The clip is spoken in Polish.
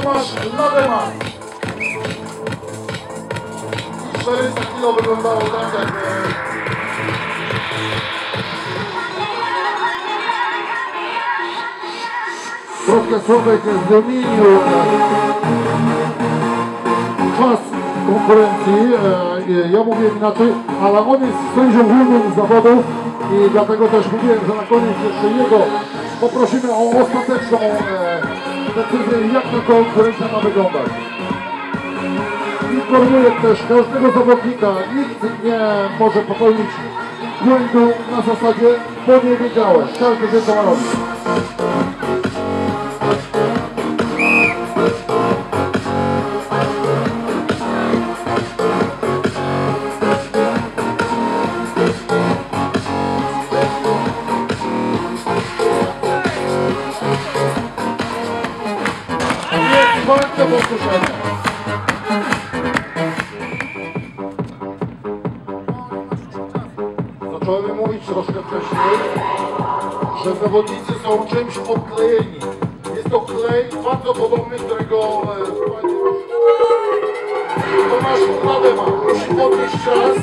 Tomasz Lademan. 400 kg wyglądało tak, jakby... Troszkę Sławek zmienił czas konkurencji, ja mówię inaczej, ale on jest sędzią głównym zawodu i dlatego też mówiłem, że na koniec jeszcze jego poprosimy o ostateczną decyzję, jak ta konkurencja ma wyglądać. Informuję też każdego zawodnika, nikt nie może popełnić błędu na zasadzie, bo nie wiedziałeś, każdy wie co ma robić. Bardzo powtórzenie. Zacząłem mówić troszkę wcześniej, że zawodnicy są czymś odklejeni. Jest to klej bardzo podobny, którego Tomasz Lademan. Proszę podnieść raz.